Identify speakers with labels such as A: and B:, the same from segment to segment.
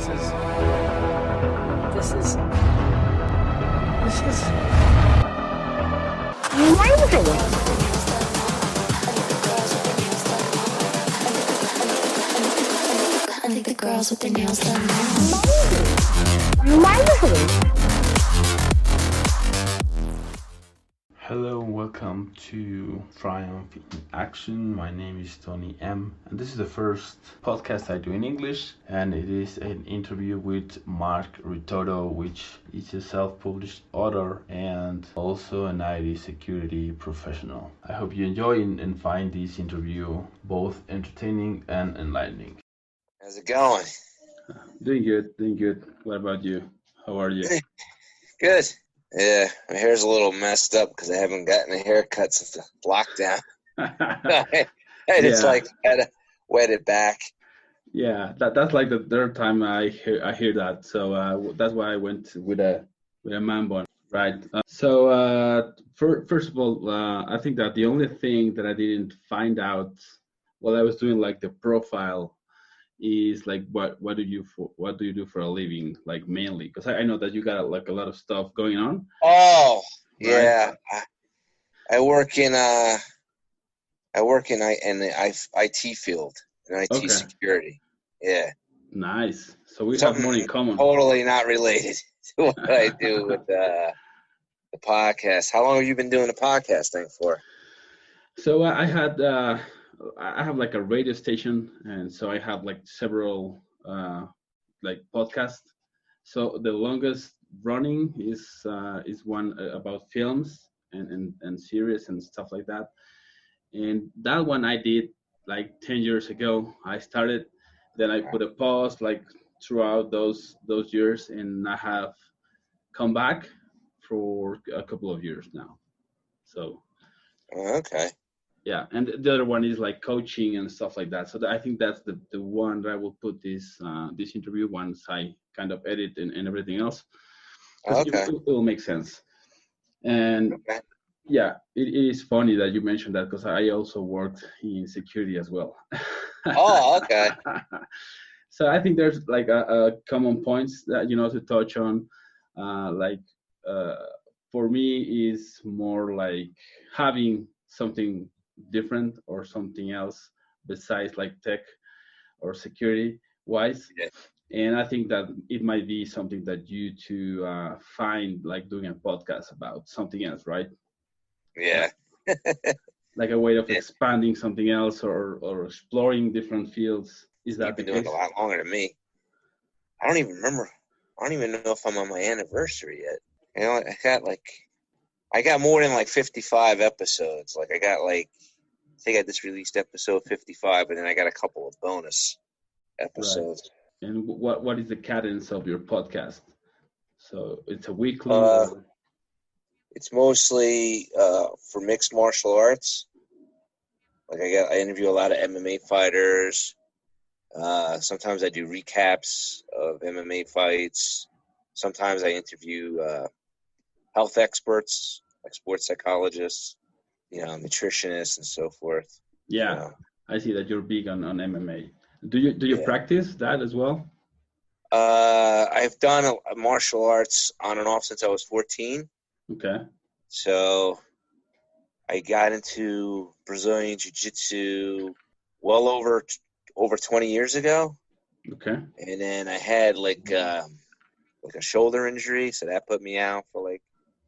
A: This is amazing.
B: I think the girls with their nails done
C: Hello, welcome to Triumph in Action. My name is Tony M, and this is the first podcast I do in English, and it is an interview with Marc Ritorto, which is a self-published author and also an IT security professional. I hope you enjoy and find this interview both entertaining and enlightening.
D: How's it going?
C: Doing good. What about you? How are you?
D: Good. Yeah, my hair's a little messed up because I haven't gotten a haircut since the lockdown. It's like I had to wet it back.
C: Yeah, that's like the third time I hear that. So that's why I went with a man bun, right? First of all, I think that the only thing that I didn't find out while I was doing like the profile is like what do you do for a living, like mainly, because I know that you got like a lot of stuff going on.
D: Oh,
C: right?
D: Yeah, I work in the IT field, in IT security. Yeah,
C: nice. So we have more in common.
D: Totally not related to what I do with the podcast. How long have you been doing the podcasting for?
C: So I have like a radio station, and so I have like several like podcasts. So the longest running is one about films and series and stuff like that. And that one I did like 10 years ago. I started, then I put a pause like throughout those years, and I have come back for a couple of years now. So
D: okay.
C: Yeah, and the other one is like coaching and stuff like that. So I think that's the one that I will put this interview once I kind of edit and everything else.
D: Okay.
C: It will make sense. And yeah, it is funny that you mentioned that because I also worked in security as well.
D: Oh, okay.
C: So I think there's like a common points that to touch on. For me is more like having something different or something else besides like tech or security wise.
D: Yeah.
C: And I think that it might be something that you two find like doing a podcast about something else, right?
D: Yeah.
C: Like a way of expanding something else or exploring different fields. Is that
D: You've been doing it a lot longer than me. I don't even remember. I don't even know if I'm on my anniversary yet. You know, I got more than like 55 episodes. Like I think I just released episode 55, and then I got a couple of bonus episodes.
C: Right. And what is the cadence of your podcast? So it's a weekly.
D: It's mostly for mixed martial arts. Like I interview a lot of MMA fighters. Sometimes I do recaps of MMA fights. Sometimes I interview health experts, like sports psychologists, nutritionists and so forth.
C: Yeah, I see that you're big on MMA. Do you practice that as well?
D: I've done a martial arts on and off since I was 14.
C: Okay.
D: So I got into Brazilian Jiu-Jitsu well over 20 years ago.
C: Okay.
D: And then I had like a shoulder injury, so that put me out for like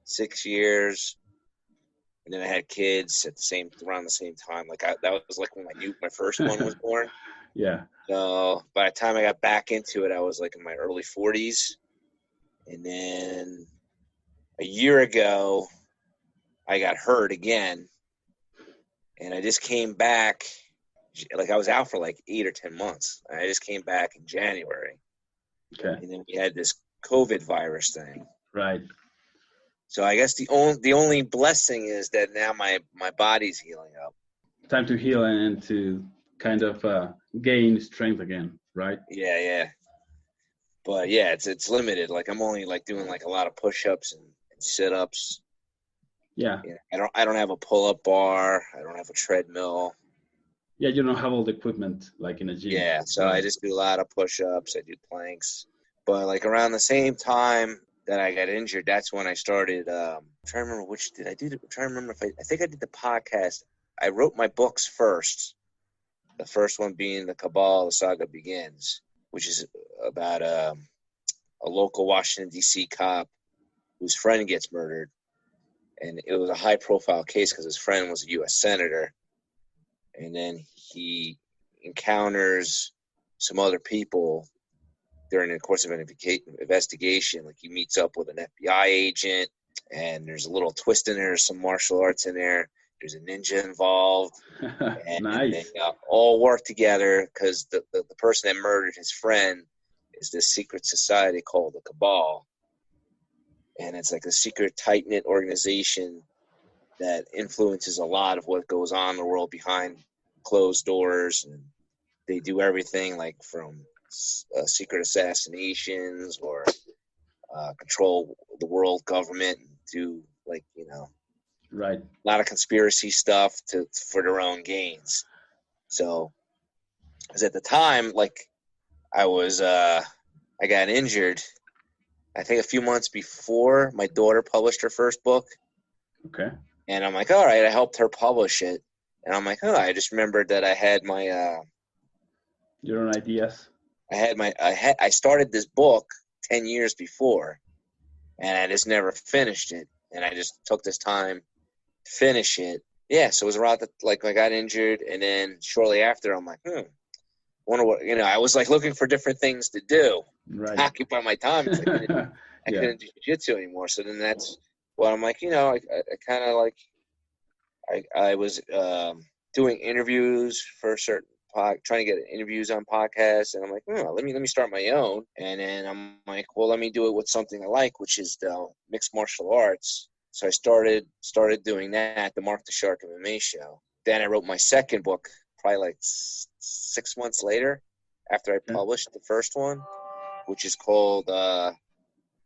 D: 6 years. And then I had kids around the same time. Like that was like when my first one was born.
C: Yeah.
D: So by the time I got back into it, I was like in my early 40s. And then a year ago, I got hurt again. And I just came back. Like I was out for like 8 or 10 months. And I just came back in January.
C: Okay.
D: And then we had this COVID virus thing.
C: Right.
D: So I guess the only blessing is that now my body's healing up.
C: Time to heal and to kind of gain strength again, right?
D: Yeah. But yeah, it's limited. Like I'm only like doing like a lot of push-ups and sit-ups.
C: Yeah.
D: I don't have a pull-up bar. I don't have a treadmill.
C: Yeah, you don't have all the equipment like in a gym.
D: Yeah, so I
C: Right.
D: just do a lot of push-ups. I do planks. But like around the same time that I got injured, that's when I started. I'm trying to remember which did I do. I'm trying to remember if I think I did the podcast. I wrote my books first. The first one being The Cabal, The Saga Begins, which is about a local Washington, D.C. cop whose friend gets murdered. And it was a high-profile case because his friend was a U.S. senator. And then he encounters some other people during the course of an investigation. Like he meets up with an FBI agent, and there's a little twist in there. There's some martial arts in there. There's a ninja involved. And they
C: Nice.
D: all work together because the person that murdered his friend is this secret society called the Cabal. And it's like a secret, tight-knit organization that influences a lot of what goes on in the world behind closed doors. And they do everything like from secret assassinations or control the world government and do like,
C: Right.
D: a lot of conspiracy stuff for their own gains. So, because at the time, like I got injured. I think a few months before my daughter published her first book,
C: Okay.
D: and I'm like, all right, I helped her publish it, and I'm like, oh, I just remembered that I had my
C: Your own ideas.
D: I started this book 10 years before, and I just never finished it, and I just took this time to finish it. Yeah, so it was around like I got injured, and then shortly after, I'm like, wonder what, I was like looking for different things to do
C: Right.
D: to occupy my time. I
C: Yeah.
D: couldn't do jiu-jitsu anymore. So then that's what I'm like, I kind of like, I was doing interviews for certain trying to get interviews on podcasts, and I'm like, let me start my own. And then I'm like, well, let me do it with something I like, which is the mixed martial arts. So I started doing that, the Marc the Shark MMA show. Then I wrote my second book, probably like 6 months later, after I published the first one, which is called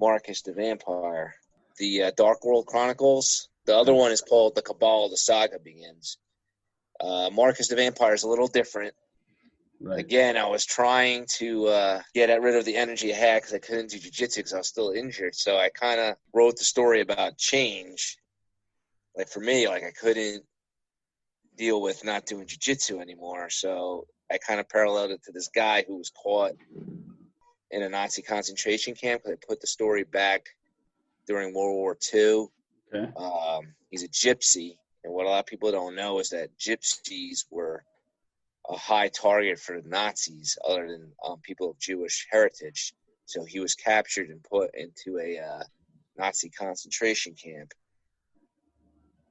D: Marcus the Vampire, the Dark World Chronicles. The other one is called The Cabal, The Saga Begins. Marcus the Vampire is a little different.
C: Right.
D: Again, I was trying to get rid of the energy I had because I couldn't do jiu-jitsu because I was still injured. So I kind of wrote the story about change. Like for me, like I couldn't deal with not doing jiu-jitsu anymore. So I kind of paralleled it to this guy who was caught in a Nazi concentration camp because I put the story back during World War II.
C: Okay.
D: He's a gypsy. And what a lot of people don't know is that gypsies were a high target for the Nazis other than people of Jewish heritage. So he was captured and put into a Nazi concentration camp.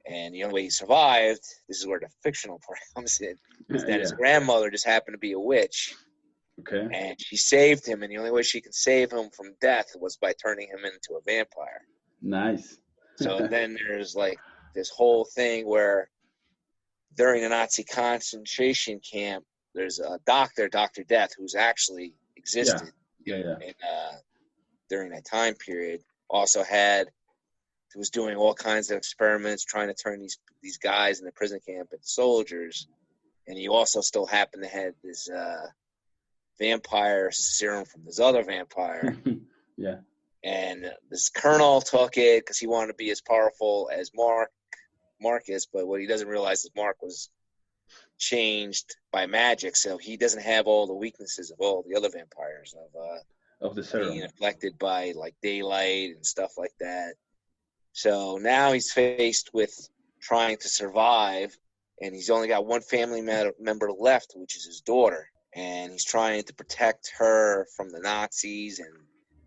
D: And the only way he survived, this is where the fictional part comes in, is that his grandmother just happened to be a witch.
C: Okay.
D: And she saved him, and the only way she could save him from death was by turning him into a vampire.
C: Nice.
D: So then there's like this whole thing where during the Nazi concentration camp, there's a doctor, Dr. Death, who's actually existed during that time period. Also was doing all kinds of experiments, trying to turn these guys in the prison camp into soldiers. And he also still happened to have this vampire serum from this other vampire.
C: Yeah.
D: And this colonel took it because he wanted to be as powerful as Marcus, but what he doesn't realize is Mark was changed by magic, so he doesn't have all the weaknesses of all the other vampires
C: Of the serum.
D: being affected by like daylight and stuff like that. So now he's faced with trying to survive, and he's only got one family member left, which is his daughter, and he's trying to protect her from the Nazis, and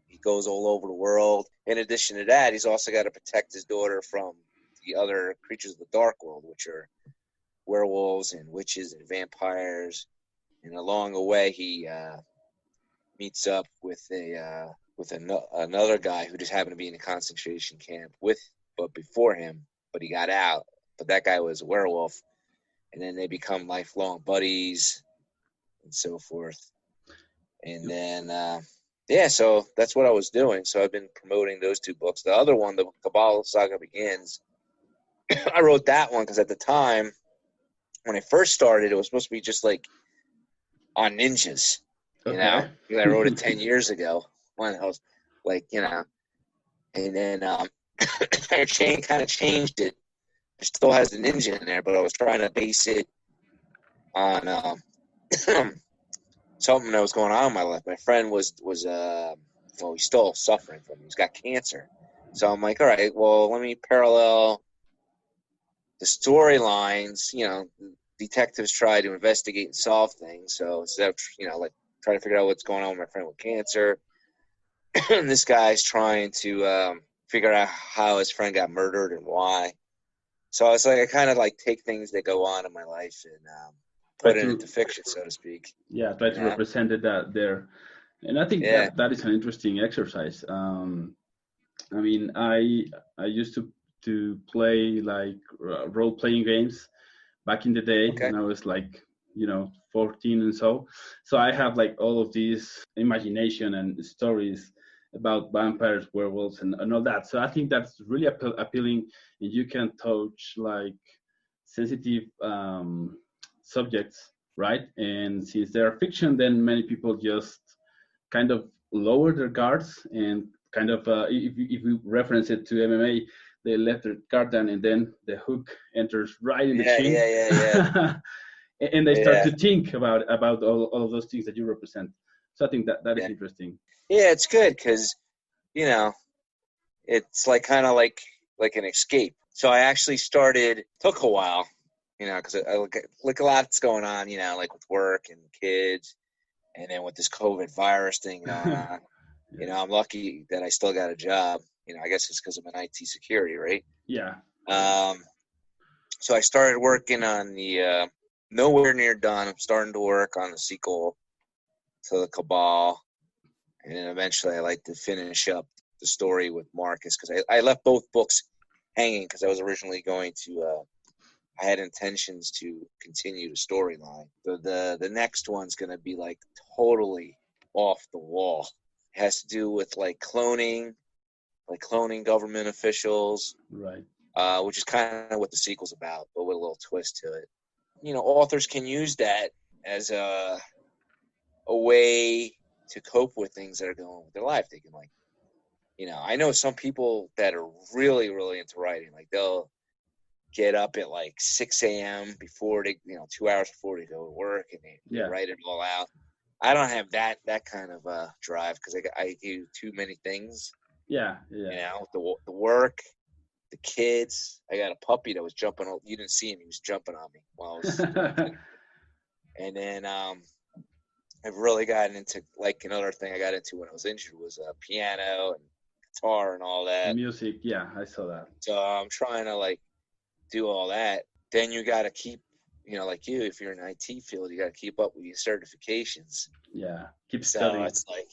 D: he goes all over the world. In addition to that, he's also got to protect his daughter from the other creatures of the dark world, which are werewolves and witches and vampires. And along the way, he meets up with another guy who just happened to be in a concentration camp before him, but he got out. But that guy was a werewolf, and then they become lifelong buddies and so forth. And then so that's what I was doing. So I've been promoting those two books. The other one, the Cabal Saga Begins, I wrote that one because at the time when I first started, it was supposed to be just like on ninjas,
C: Okay.
D: because I wrote it 10 years ago when I was like, and then I kind of changed it. It still has the ninja in there, but I was trying to base it on something that was going on in my life. My friend was he's still suffering from it. He's got cancer. So I'm like, all right, well, let me parallel the storylines. Detectives try to investigate and solve things. So instead of, like trying to figure out what's going on with my friend with cancer, this guy's trying to figure out how his friend got murdered and why. So it's like I kind of like take things that go on in my life and put it into fiction, so to speak.
C: Yeah, try to represent it there. And I think that is an interesting exercise. I mean, I used to play like role playing games back in the day when I was like 14 and so I have like all of these imagination and stories about vampires, werewolves, and all that. So I think that's really appealing, and you can touch like sensitive subjects, right? And since they are fiction, then many people just kind of lower their guards and kind of if we reference it to MMA, they let their guard down and then the hook enters right in the chin. And they start to think about all of those things that you represent. So I think that is interesting.
D: Yeah, it's good because it's like kind of like an escape. So I actually took a while, because I look a lot's going on, like with work and kids, and then with this COVID virus thing going on. I'm lucky that I still got a job. I guess it's because I'm in IT security, right?
C: Yeah.
D: So I started working on the nowhere near done. I'm starting to work on the sequel to the Cabal, and then eventually I like to finish up the story with Marcus, because I left both books hanging because I was originally going to. I had intentions to continue the storyline. The next one's going to be like totally off the wall. It has to do with like cloning government officials,
C: right?
D: Which is kind of what the sequel's about, but with a little twist to it. Authors can use that as a way to cope with things that are going on with their life. They can I know some people that are really, really into writing. Like they'll get up at like 6 a.m. before they, 2 hours before they go to work, and they write it all out. I don't have that kind of drive because I do too many things.
C: Yeah.
D: The work, the kids. I got a puppy that was jumping. You didn't see him; he was jumping on me while I was. And then I've really gotten into like another thing I got into when I was injured was piano and guitar and all that.
C: Music, yeah, I saw that.
D: So I'm trying to do all that. Then you got to keep, like you, if you're in IT field, you got to keep up with your certifications.
C: Yeah, keep studying.
D: So it's like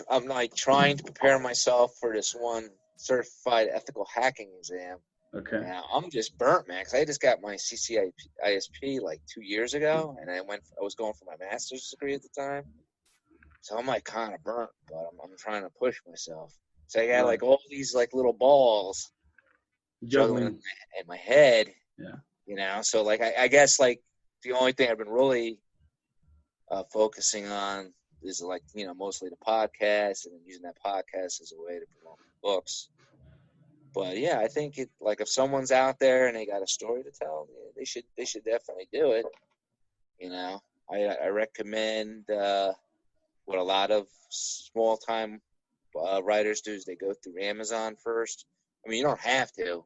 D: I'm like trying to prepare myself for this one certified ethical hacking exam.
C: Okay.
D: Now I'm just burnt, man, because I just got my CCISP like 2 years ago, and I was going for my master's degree at the time. So I'm like kind of burnt, but I'm trying to push myself. So I got like all these like little balls juggling in my head.
C: Yeah.
D: So like I guess like the only thing I've been really focusing on is like mostly the podcast and using that podcast as a way to promote books. But yeah, I think it like if someone's out there and they got a story to tell, they should definitely do it. I recommend what a lot of small time writers do is they go through Amazon first. I mean, you don't have to,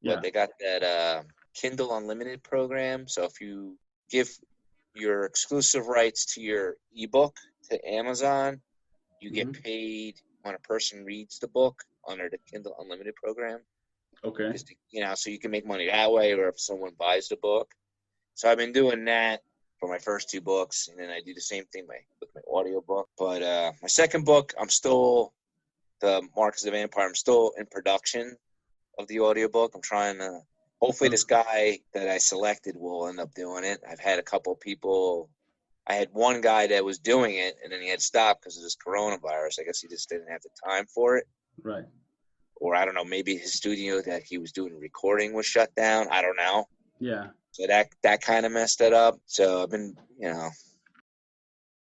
D: but they got that Kindle Unlimited program. So if you give your exclusive rights to your ebook to Amazon, you get paid when a person reads the book under the Kindle Unlimited program.
C: Okay.
D: So you can make money that way, or if someone buys the book. So I've been doing that for my first 2 books, and then I do the same thing with my audiobook. But my second book, the Marcus the Vampire, I'm still in production of the audiobook. I'm trying to, hopefully this guy that I selected will end up doing it. I've had a couple of people. I had one guy that was doing it, and then he had stopped because of this coronavirus. I guess he just didn't have the time for it.
C: Right.
D: Or I don't know, maybe his studio that he was doing recording was shut down. I don't know.
C: Yeah.
D: So that kind of messed it up. So I've been,